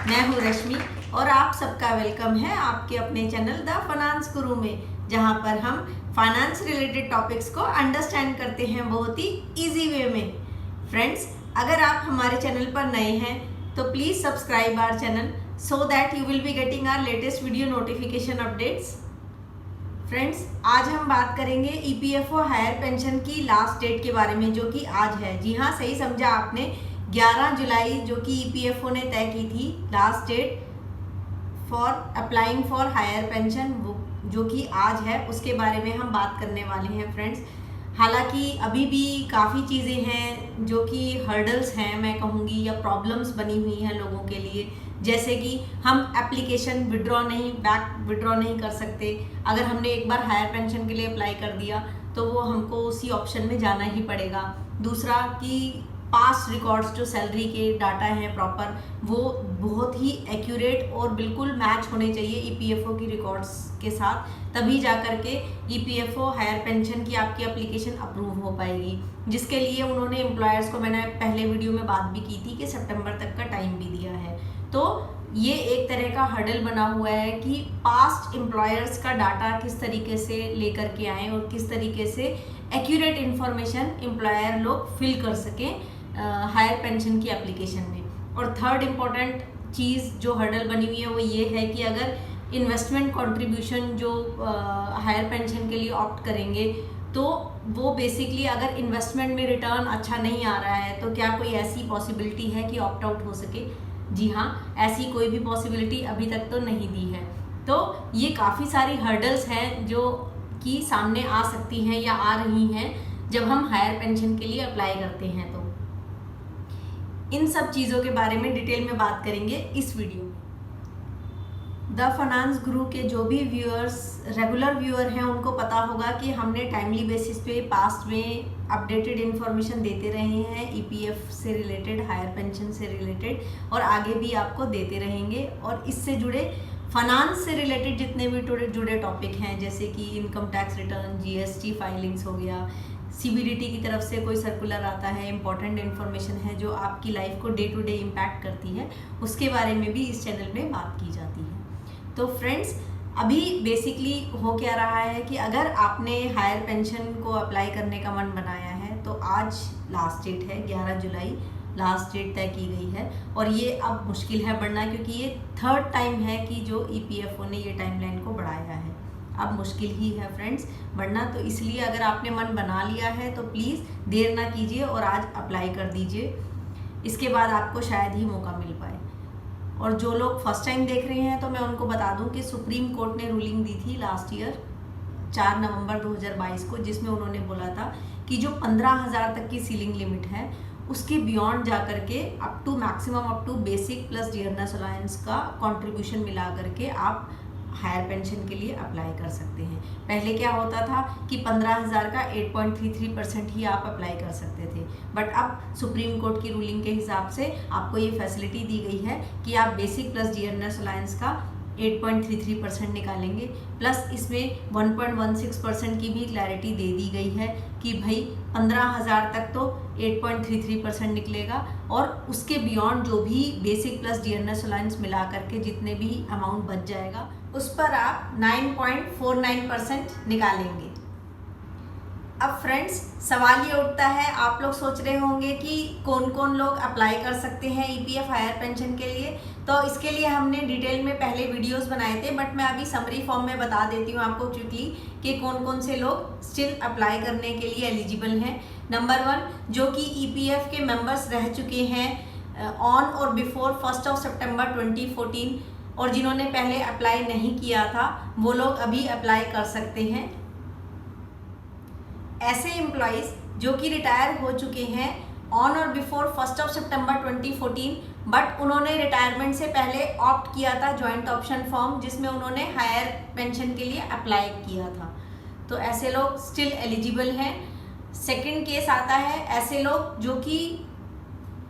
मैं हूँ रश्मि और आप सबका वेलकम है आपके अपने चैनल द फाइनेंस गुरु में, जहाँ पर हम फाइनेंस रिलेटेड टॉपिक्स को अंडरस्टैंड करते हैं बहुत ही इजी वे में। फ्रेंड्स, अगर आप हमारे चैनल पर नए हैं तो please subscribe our channel so that you will be getting our latest video notification updates. Friends, आज हम बात करेंगे ईपीएफओ हायर पेंशन की लास्ट डेट के बारे में, जो कि आज है। जी हाँ, सही समझा आपने, 11 जुलाई जो कि ईपीएफओ ने तय की थी last date for applying for higher pension, जो कि आज है, उसके बारे में हम बात करने वाले हैं। फ्रेंड्स, हालांकि अभी भी काफ़ी चीज़ें हैं जो कि हर्डल्स हैं, मैं कहूँगी, या प्रॉब्लम्स बनी हुई हैं लोगों के लिए, जैसे कि हम एप्लीकेशन बैक विड्रॉ नहीं कर सकते। अगर हमने एक बार हायर पेंशन के लिए अप्लाई कर दिया तो वो हमको उसी ऑप्शन में जाना ही पड़ेगा। दूसरा कि पास्ट रिकॉर्ड्स जो सैलरी के डाटा हैं प्रॉपर, वो बहुत ही एक्यूरेट और बिल्कुल मैच होने चाहिए ईपीएफओ की रिकॉर्ड्स के साथ, तभी जा कर के ईपीएफओ हायर पेंशन की आपकी एप्लीकेशन अप्रूव हो पाएगी, जिसके लिए उन्होंने एम्प्लॉयर्स को, मैंने पहले वीडियो में बात भी की थी कि सितंबर तक का टाइम भी दिया है। तो ये एक तरह का हर्डल बना हुआ है कि पास्ट एम्प्लॉयर्स का डाटा किस तरीके से लेकर के आएँ और किस तरीके से एक्यूरेट इन्फॉर्मेशन एम्प्लॉयर लोग फिल कर सकें हायर पेंशन की एप्लीकेशन में। और थर्ड इम्पॉर्टेंट चीज़ जो हर्डल बनी हुई है वो ये है कि अगर इन्वेस्टमेंट कंट्रीब्यूशन जो हायर पेंशन के लिए ऑप्ट करेंगे, तो वो बेसिकली अगर इन्वेस्टमेंट में रिटर्न अच्छा नहीं आ रहा है तो क्या कोई ऐसी पॉसिबिलिटी है कि ऑप्ट आउट हो सके? जी हाँ, ऐसी कोई भी पॉसिबिलिटी अभी तक तो नहीं दी है। तो ये काफ़ी सारी हर्डल्स हैं जो कि सामने आ सकती हैं या आ रही हैं जब हम हायर पेंशन के लिए अप्लाई करते हैं। तो इन सब चीज़ों के बारे में डिटेल में बात करेंगे इस वीडियो में। द फाइनेंस गुरु के जो भी व्यूअर्स रेगुलर व्यूअर हैं उनको पता होगा कि हमने टाइमली बेसिस पे पास्ट में अपडेटेड इन्फॉर्मेशन देते रहे हैं ईपीएफ से रिलेटेड, हायर पेंशन से रिलेटेड, और आगे भी आपको देते रहेंगे। और इससे जुड़े फाइनेंस से रिलेटेड जितने भी जुड़े टॉपिक हैं, जैसे कि income tax return, GST filings हो गया, सीबीडीटी की तरफ से कोई सर्कुलर आता है, इंपॉर्टेंट इन्फॉर्मेशन है जो आपकी लाइफ को डे टू डे इम्पैक्ट करती है, उसके बारे में भी इस चैनल में बात की जाती है। तो फ्रेंड्स, अभी बेसिकली हो क्या रहा है कि अगर आपने हायर पेंशन को अप्लाई करने का मन बनाया है तो आज लास्ट डेट है, 11 जुलाई लास्ट डेट तय की गई है। और ये अब मुश्किल है बढ़ना, क्योंकि ये थर्ड टाइम है कि जो ईपीएफओ ने ये टाइमलाइन को बढ़ाया है। अब मुश्किल ही है फ्रेंड्स बढ़ना, तो इसलिए अगर आपने मन बना लिया है तो प्लीज़ देर ना कीजिए और आज अप्लाई कर दीजिए। इसके बाद आपको शायद ही मौका मिल पाए। और जो लोग फर्स्ट टाइम देख रहे हैं तो मैं उनको बता दूं कि सुप्रीम कोर्ट ने रूलिंग दी थी लास्ट ईयर 4 नवंबर 2022 को, जिसमें उन्होंने बोला था कि जो 15,000 तक की सीलिंग लिमिट है उसके बियॉन्ड जा करके up to maximum up to basic plus dearness allowance का कंट्रीब्यूशन मिला करके आप हायर पेंशन के लिए अप्लाई कर सकते हैं। पहले क्या होता था कि 15,000 का 8.33% ही आप अप्लाई कर सकते थे, बट अब सुप्रीम कोर्ट की रूलिंग के हिसाब से आपको ये फैसिलिटी दी गई है कि आप बेसिक प्लस डियरनेस अलाउंस का 8.33% निकालेंगे, प्लस इसमें 1.16% की भी क्लैरिटी दे दी गई है कि भाई 15,000 तक तो 8.33% निकलेगा, और उसके बियॉन्ड जो भी बेसिक प्लस डियरनेस अलाउंस मिला करके जितने भी अमाउंट बच जाएगा उस पर आप 9.49% निकालेंगे। अब फ्रेंड्स, सवाल ये उठता है, आप लोग सोच रहे होंगे कि कौन कौन लोग अप्लाई कर सकते हैं ईपीएफ हायर पेंशन के लिए। तो इसके लिए हमने डिटेल में पहले वीडियोस बनाए थे, बट मैं अभी समरी फॉर्म में बता देती हूँ आपको क्विकली कि कौन कौन से लोग स्टिल अप्लाई करने के लिए एलिजिबल हैं। नंबर 1, जो कि ईपीएफ के मेंबर्स रह चुके हैं ऑन और बिफोर 1 सितंबर 2014, और जिन्होंने पहले अप्लाई नहीं किया था वो लोग अभी अप्लाई कर सकते हैं। ऐसे एम्प्लॉइज़ जो कि रिटायर हो चुके हैं ऑन और बिफोर 1 सितंबर 2014, बट उन्होंने रिटायरमेंट से पहले ऑप्ट किया था जॉइंट ऑप्शन फॉर्म, जिसमें उन्होंने हायर पेंशन के लिए अप्लाई किया था, तो ऐसे लोग स्टिल एलिजिबल हैं। सेकंड केस आता है ऐसे लोग जो कि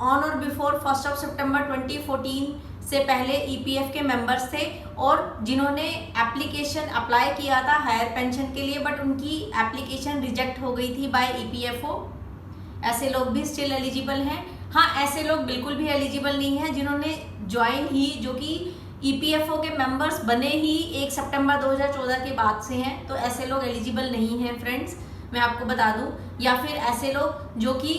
ऑन और बिफोर 1 सितंबर 2014 से पहले ईपीएफ के मेंबर्स थे और जिन्होंने एप्लीकेशन अप्लाई किया था हायर पेंशन के लिए, बट उनकी एप्लीकेशन रिजेक्ट हो गई थी बाय ईपीएफओ। ऐसे लोग भी स्टिल एलिजिबल हैं। हाँ, ऐसे लोग बिल्कुल भी एलिजिबल नहीं है जिन्होंने ज्वाइन ही, जो कि ईपीएफओ के मेंबर्स बने ही 1 सितंबर 2014 के बाद से हैं, तो ऐसे लोग एलिजिबल नहीं हैं फ्रेंड्स, मैं आपको बता दूं। या फिर ऐसे लोग जो कि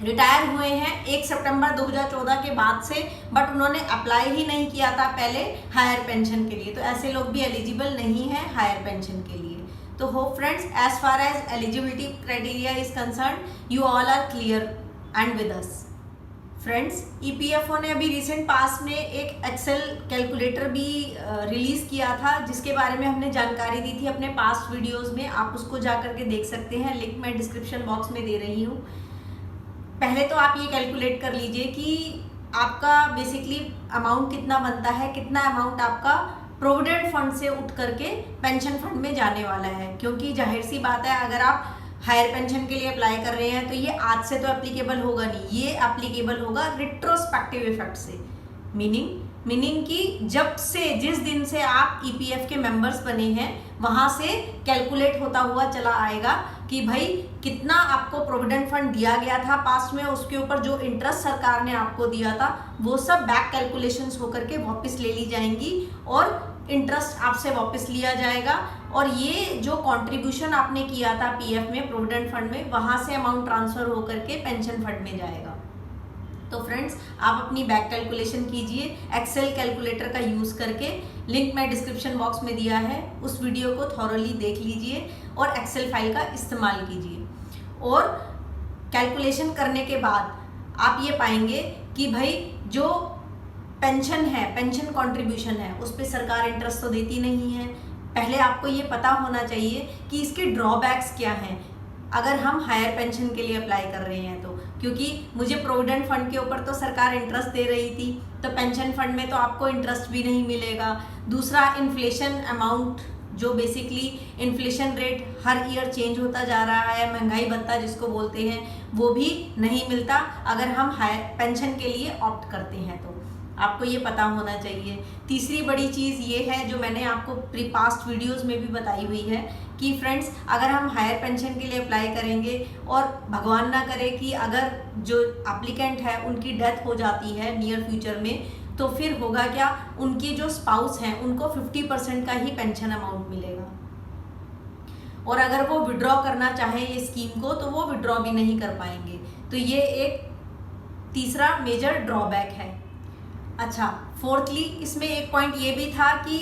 रिटायर हुए हैं 1 सितंबर 2014 के बाद से, बट उन्होंने अप्लाई ही नहीं किया था पहले हायर पेंशन के लिए, तो ऐसे लोग भी एलिजिबल नहीं हैं हायर पेंशन के लिए। तो hope friends, as far as eligibility criteria is concern, you all are clear and with us. Friends, EPFO ने अभी रिसेंट पास में एक एक्सेल कैलकुलेटर भी रिलीज किया था, जिसके बारे में हमने जानकारी दी थी अपने पास्ट वीडियोस में, आप उसको जा करके देख सकते हैं, लिंक मैं डिस्क्रिप्शन बॉक्स में दे रही हूँ। पहले तो आप ये कैलकुलेट कर लीजिए कि आपका बेसिकली अमाउंट कितना बनता है, कितना अमाउंट आपका प्रोविडेंट फंड से उठ करके पेंशन फंड में जाने वाला है, क्योंकि जाहिर सी बात है अगर आप हायर पेंशन के लिए अप्लाई कर रहे हैं तो ये आज से तो एप्लीकेबल होगा नहीं, ये एप्लीकेबल होगा रिट्रोस्पेक्टिव इफेक्ट से। मीनिंग कि जब से, जिस दिन से आप ईपीएफ के मेंबर्स बने हैं वहां से कैलकुलेट होता हुआ चला आएगा कि भाई कितना आपको प्रोविडेंट फंड दिया गया था पास्ट में, उसके ऊपर जो इंटरेस्ट सरकार ने आपको दिया था वो सब बैक कैलकुलेशंस होकर के वापस ले ली जाएंगी और इंटरेस्ट आपसे वापस लिया जाएगा, और ये जो कंट्रीब्यूशन आपने किया था पीएफ में, प्रोविडेंट फंड में, वहां से अमाउंट ट्रांसफर होकर के पेंशन फंड में जाएगा। तो फ्रेंड्स, आप अपनी बैक कैलकुलेशन कीजिए एक्सेल कैलकुलेटर का यूज़ करके, लिंक मैं डिस्क्रिप्शन बॉक्स में दिया है, उस वीडियो को थॉरली देख लीजिए और एक्सेल फाइल का इस्तेमाल कीजिए। और कैलकुलेशन करने के बाद आप ये पाएंगे कि भाई जो पेंशन है, पेंशन कंट्रीब्यूशन है, उस पर सरकार इंटरेस्ट तो देती नहीं है। पहले आपको ये पता होना चाहिए कि इसके ड्रॉबैक्स क्या हैं अगर हम हायर पेंशन के लिए अप्लाई कर रहे हैं तो, क्योंकि मुझे प्रोविडेंट फंड के ऊपर तो सरकार इंटरेस्ट दे रही थी, तो पेंशन फंड में तो आपको इंटरेस्ट भी नहीं मिलेगा। दूसरा, इन्फ्लेशन अमाउंट, जो बेसिकली इन्फ्लेशन रेट हर ईयर चेंज होता जा रहा है, महंगाई भत्ता जिसको बोलते हैं, वो भी नहीं मिलता अगर हम हायर पेंशन के लिए ऑप्ट करते हैं, तो आपको ये पता होना चाहिए। तीसरी बड़ी चीज़ ये है जो मैंने आपको प्री पास्ट वीडियोस में भी बताई हुई है कि फ्रेंड्स, अगर हम हायर पेंशन के लिए अप्लाई करेंगे और भगवान ना करे कि अगर जो एप्लीकेंट है उनकी डेथ हो जाती है नियर फ्यूचर में, तो फिर होगा क्या, उनके जो स्पाउस हैं उनको 50% का ही पेंशन अमाउंट मिलेगा, और अगर वो विड्रॉ करना चाहे ये स्कीम को तो वो विड्रॉ भी नहीं कर पाएंगे। तो ये एक तीसरा मेजर ड्रॉबैक है। अच्छा, फोर्थली इसमें एक पॉइंट ये भी था कि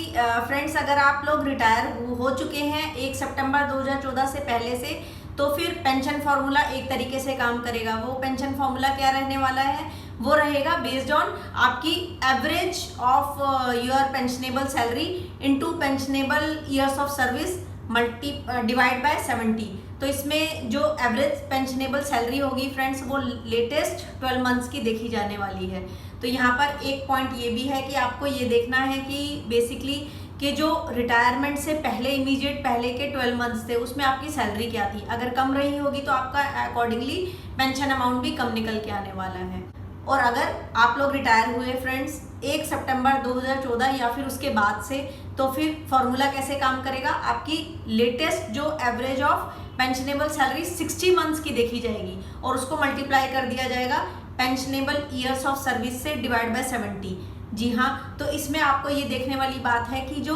फ्रेंड्स, अगर आप लोग रिटायर हो चुके हैं 1 सितंबर 2014 से पहले से, तो फिर पेंशन फार्मूला एक तरीके से काम करेगा। वो पेंशन फार्मूला क्या रहने वाला है, वो रहेगा बेस्ड ऑन आपकी average of your pensionable salary into pensionable years of service divide by 70। तो इसमें जो एवरेज पेंशनेबल सैलरी होगी फ्रेंड्स, वो लेटेस्ट 12 मंथ्स की देखी जाने वाली है। तो यहाँ पर एक पॉइंट ये भी है कि आपको ये देखना है कि बेसिकली कि जो रिटायरमेंट से पहले, इमीडिएट पहले के 12 मंथ्स थे, उसमें आपकी सैलरी क्या थी। अगर कम रही होगी तो आपका अकॉर्डिंगली पेंशन अमाउंट भी कम निकल के आने वाला है। और अगर आप लोग रिटायर हुए फ्रेंड्स 1 सितंबर 2014 या फिर उसके बाद से, तो फिर फॉर्मूला कैसे काम करेगा, आपकी लेटेस्ट जो average of pensionable salary 60 months की देखी जाएगी और उसको मल्टीप्लाई कर दिया जाएगा पेंशनेबल ईयर्स ऑफ सर्विस से डिवाइड बाय 70। जी हाँ, तो इसमें आपको ये देखने वाली बात है कि जो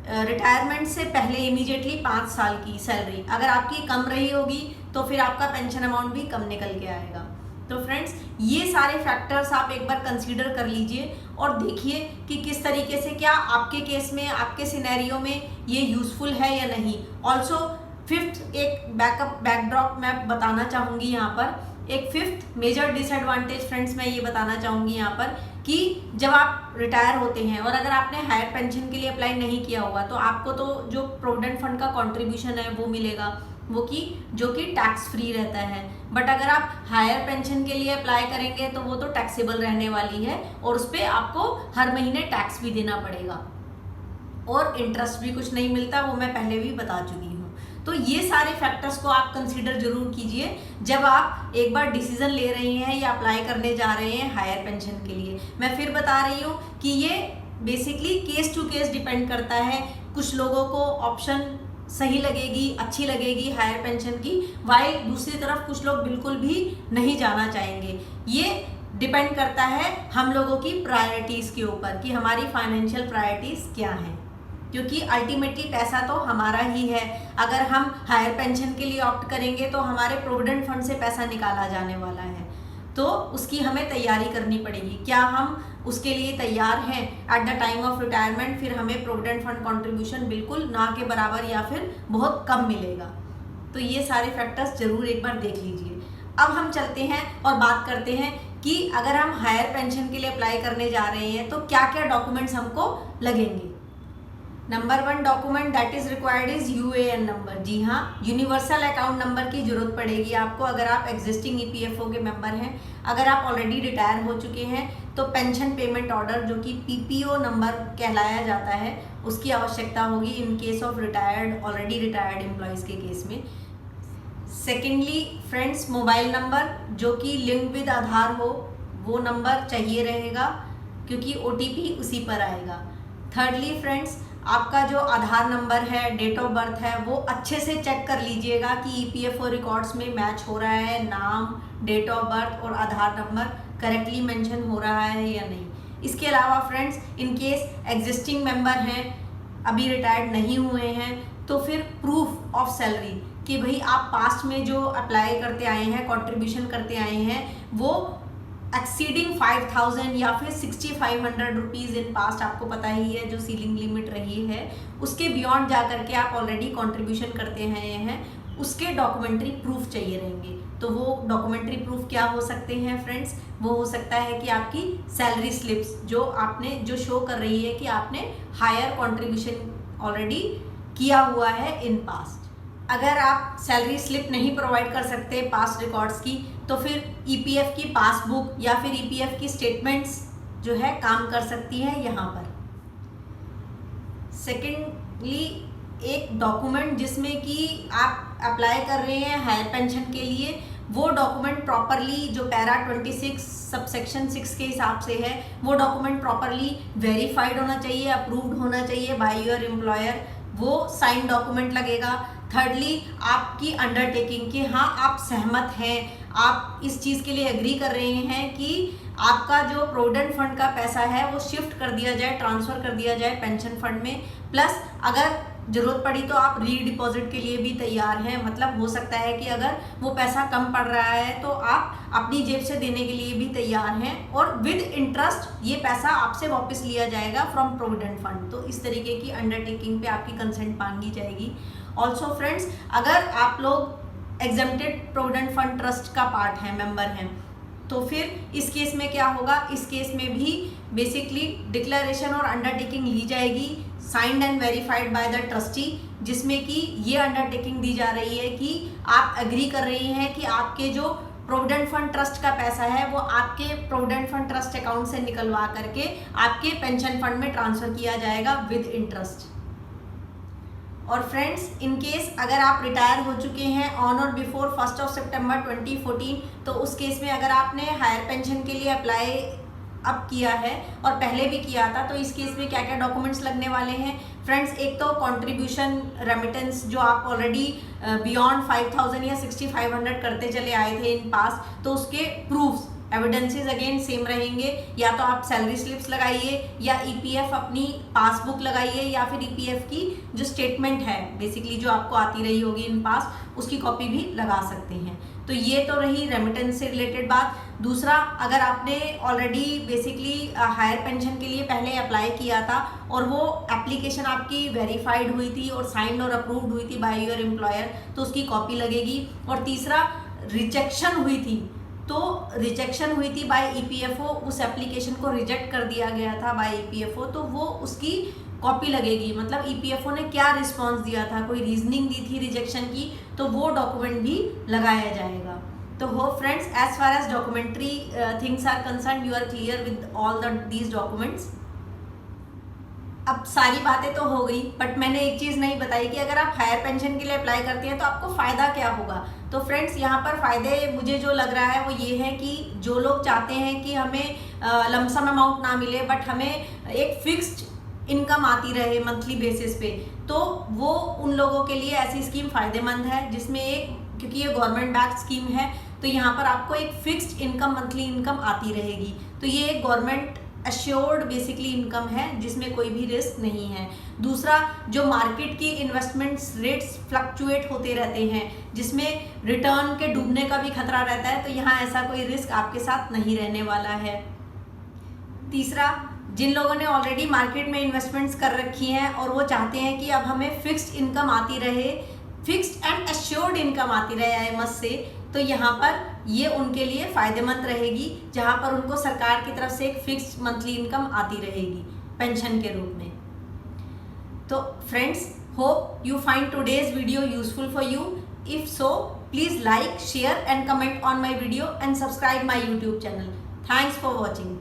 रिटायरमेंट से पहले इमीडिएटली 5 साल की सैलरी अगर आपकी कम रही होगी तो फिर आपका पेंशन अमाउंट भी कम निकल के आएगा। तो फ्रेंड्स, ये सारे फैक्टर्स आप एक बार कंसीडर कर लीजिए और देखिए कि किस तरीके से, क्या आपके केस में, आपके सिनेरियो में ये यूजफुल है या नहीं। ऑल्सो फिफ्थ एक बैकड्रॉप मैं बताना चाहूँगी यहाँ पर, एक फिफ्थ मेजर डिसएडवांटेज फ्रेंड्स मैं ये बताना चाहूँगी यहाँ पर कि जब आप रिटायर होते हैं और अगर आपने हायर पेंशन के लिए अप्लाई नहीं किया होगा तो आपको तो जो प्रोविडेंट फंड का कंट्रीब्यूशन है वो मिलेगा, वो कि जो कि टैक्स फ्री रहता है। बट अगर आप हायर पेंशन के लिए अप्लाई करेंगे तो वो तो टैक्सेबल रहने वाली है और उस पर आपको हर महीने टैक्स भी देना पड़ेगा और इंटरेस्ट भी कुछ नहीं मिलता, वो मैं पहले भी बता चुकी हूँ। तो ये सारे फैक्टर्स को आप कंसीडर जरूर कीजिए जब आप एक बार डिसीजन ले रहे हैं या अप्लाई करने जा रहे हैं हायर पेंशन के लिए। मैं फिर बता रही हूँ कि ये basically case to case depend करता है। कुछ लोगों को ऑप्शन सही लगेगी, अच्छी लगेगी हायर पेंशन की, वाइल दूसरी तरफ कुछ लोग बिल्कुल भी नहीं जाना चाहेंगे। ये डिपेंड करता है हम लोगों की प्रायोरिटीज़ के ऊपर कि हमारी फाइनेंशियल प्रायोरिटीज़ क्या हैं, क्योंकि अल्टीमेटली पैसा तो हमारा ही है। अगर हम हायर पेंशन के लिए ऑप्ट करेंगे तो हमारे प्रोविडेंट फंड से पैसा निकाला जाने वाला है, तो उसकी हमें तैयारी करनी पड़ेगी। क्या हम उसके लिए तैयार हैं at the time of retirement? फिर हमें प्रोविडेंट फंड कंट्रीब्यूशन बिल्कुल ना के बराबर या फिर बहुत कम मिलेगा। तो ये सारे फैक्टर्स जरूर एक बार देख लीजिए। अब हम चलते हैं और बात करते हैं कि अगर हम हायर पेंशन के लिए अप्लाई करने जा रहे हैं तो क्या क्या डॉक्यूमेंट्स हमको लगेंगे। Number 1 document that is required is UAN number. जी हाँ, यूनिवर्सल अकाउंट नंबर की जरूरत पड़ेगी आपको अगर आप एग्जिस्टिंग ईपीएफओ के मेंबर हैं। अगर आप ऑलरेडी रिटायर हो चुके हैं तो पेंशन पेमेंट ऑर्डर, जो कि पीपीओ नंबर कहलाया जाता है, उसकी आवश्यकता होगी in case of already retired employees के केस में। सेकेंडली फ्रेंड्स, मोबाइल नंबर जो कि लिंक विद आधार हो, वो नंबर चाहिए रहेगा क्योंकि ओटीपी उसी पर आएगा। थर्डली फ्रेंड्स, आपका जो आधार नंबर है, डेट ऑफ बर्थ है, वो अच्छे से चेक कर लीजिएगा कि ईपीएफओ रिकॉर्ड्स में मैच हो रहा है, नाम, डेट ऑफ बर्थ और आधार नंबर करेक्टली मेंशन हो रहा है या नहीं। इसके अलावा friends, in case existing member हैं, अभी रिटायर्ड नहीं हुए हैं, तो फिर प्रूफ ऑफ सैलरी कि भाई आप पास्ट में जो अप्लाई करते आए हैं, कंट्रीब्यूशन करते आए हैं, वो एक्सीडिंग 5000 या फिर 6500 रुपीज़ इन पास्ट, आपको पता ही है जो सीलिंग लिमिट रही है, उसके बियॉन्ड जा करके आप ऑलरेडी कंट्रीब्यूशन करते हैं, उसके डॉक्यूमेंट्री प्रूफ चाहिए रहेंगे। तो वो डॉक्यूमेंट्री प्रूफ क्या हो सकते हैं फ्रेंड्स? वो हो सकता है कि आपकी सैलरी स्लिप्स जो शो कर रही है कि आपने हायर कंट्रीब्यूशन ऑलरेडी किया हुआ है इन पास्ट। अगर आप सैलरी स्लिप नहीं प्रोवाइड कर सकते पास्ट रिकॉर्ड्स की, तो फिर ईपीएफ की पासबुक या फिर ईपीएफ की स्टेटमेंट्स जो है काम कर सकती हैं यहाँ पर। सेकेंडली, एक डॉक्यूमेंट जिसमें कि आप अप्लाई कर रहे हैं हायर पेंशन के लिए, वो डॉक्यूमेंट प्रॉपरली जो पैरा 26 सबसेक्शन 6 के हिसाब से है, वो डॉक्यूमेंट प्रॉपरली वेरीफाइड होना चाहिए, अप्रूव्ड होना चाहिए बाय योर एम्प्लॉयर, वो साइन डॉक्यूमेंट लगेगा। थर्डली, आपकी अंडरटेकिंग कि हाँ आप सहमत हैं, आप इस चीज़ के लिए एग्री कर रहे हैं कि आपका जो प्रोविडेंट फंड का पैसा है वो शिफ्ट कर दिया जाए, ट्रांसफ़र कर दिया जाए पेंशन फंड में, प्लस अगर ज़रूरत पड़ी तो आप री डिपॉजिट के लिए भी तैयार हैं। मतलब हो सकता है कि अगर वो पैसा कम पड़ रहा है तो आप अपनी जेब से देने के लिए भी तैयार हैं, और विद इंटरेस्ट ये पैसा आपसे वापस लिया जाएगा फ्रॉम प्रोविडेंट फंड। तो इस तरीके की अंडरटेकिंग पे आपकी कंसेंट मांगी जाएगी। ऑल्सो फ्रेंड्स, अगर आप लोग एग्जेम्प्टेड प्रोविडेंट फंड ट्रस्ट का पार्ट हैं, मेंबर हैं, तो फिर इस केस में क्या होगा? इस केस में भी बेसिकली डिक्लेरेशन और अंडरटेकिंग ली जाएगी, signed and verified by the trustee, जिसमें कि ये अंडरटेकिंग दी जा रही है कि आप एग्री कर रही हैं कि आपके जो प्रोविडेंट फंड ट्रस्ट का पैसा है वो आपके प्रोविडेंट फंड ट्रस्ट अकाउंट से निकलवा करके आपके पेंशन फंड में ट्रांसफ़र किया जाएगा विद इंटरेस्ट। और फ्रेंड्स, इन केस अगर आप रिटायर हो चुके हैं ऑन और बिफोर 1 सितंबर 2014, तो उस केस में अगर आपने हायर पेंशन के लिए अप्लाई अब किया है और पहले भी किया था, तो इस केस में क्या क्या डॉक्यूमेंट्स लगने वाले हैं फ्रेंड्स? एक तो कंट्रीब्यूशन रेमिटेंस जो आप ऑलरेडी बियॉन्ड 5000 या 6500 करते चले आए थे इन पास, तो उसके प्रूफ्स, एविडेंसेस अगेन सेम रहेंगे। या तो आप सैलरी स्लिप्स लगाइए, या ईपीएफ अपनी पासबुक लगाइए, या फिर ईपीएफ की जो स्टेटमेंट है बेसिकली जो आपको आती रही होगी इन पास, उसकी कॉपी भी लगा सकते हैं। तो ये तो रही रेमिटेंस से रिलेटेड बात। दूसरा, अगर आपने ऑलरेडी बेसिकली हायर पेंशन के लिए पहले अप्लाई किया था और वो एप्लीकेशन आपकी वेरीफाइड हुई थी और साइंड और अप्रूव्ड हुई थी बाय योर एम्प्लॉयर, तो उसकी कॉपी लगेगी। और तीसरा, रिजेक्शन हुई थी, तो रिजेक्शन हुई थी बाय ईपीएफओ, उस एप्लीकेशन को रिजेक्ट कर दिया गया था बाय ईपीएफओ, तो वो उसकी कॉपी लगेगी। मतलब ईपीएफओ ने क्या रिस्पांस दिया था, कोई रीजनिंग दी थी रिजेक्शन की, तो वो डॉक्यूमेंट भी लगाया जाएगा। तो hope friends, as far as documentary things are concern, you are clear with all these documents. अब सारी बातें तो हो गई, बट मैंने एक चीज़ नहीं बताई कि अगर आप हायर पेंशन के लिए अप्लाई करते हैं तो आपको फ़ायदा क्या होगा। तो फ्रेंड्स, यहाँ पर फ़ायदे मुझे जो लग रहा है वो ये है कि जो लोग चाहते हैं कि हमें लमसम अमाउंट ना मिले, बट हमें एक फिक्स्ड इनकम आती रहे मंथली बेसिस पे, तो वो उन लोगों के लिए ऐसी स्कीम फ़ायदेमंद है जिसमें क्योंकि ये गवर्नमेंट बैक स्कीम है तो यहाँ पर आपको एक फिक्स्ड इनकम, मंथली इनकम आती रहेगी। तो ये एक गवर्नमेंट अश्योर्ड बेसिकली इनकम है जिसमें कोई भी रिस्क नहीं है। दूसरा, जो मार्केट की इन्वेस्टमेंट्स रेट्स फ्लक्चुएट होते रहते हैं जिसमें रिटर्न के डूबने का भी खतरा रहता है, तो यहाँ ऐसा कोई रिस्क आपके साथ नहीं रहने वाला है। तीसरा, जिन लोगों ने ऑलरेडी मार्केट में इन्वेस्टमेंट्स कर रखी हैं और वो चाहते हैं कि अब हमें फिक्स्ड इनकम आती रहे, फिक्स्ड एंड एश्योर्ड इनकम आती रहे IMS से, तो यहाँ पर ये उनके लिए फ़ायदेमंद रहेगी, जहाँ पर उनको सरकार की तरफ से एक फिक्स्ड मंथली इनकम आती रहेगी पेंशन के रूप में। तो friends, hope you find today's video useful for you. If so, please like, share and comment on my video and subscribe my YouTube channel. Thanks for watching.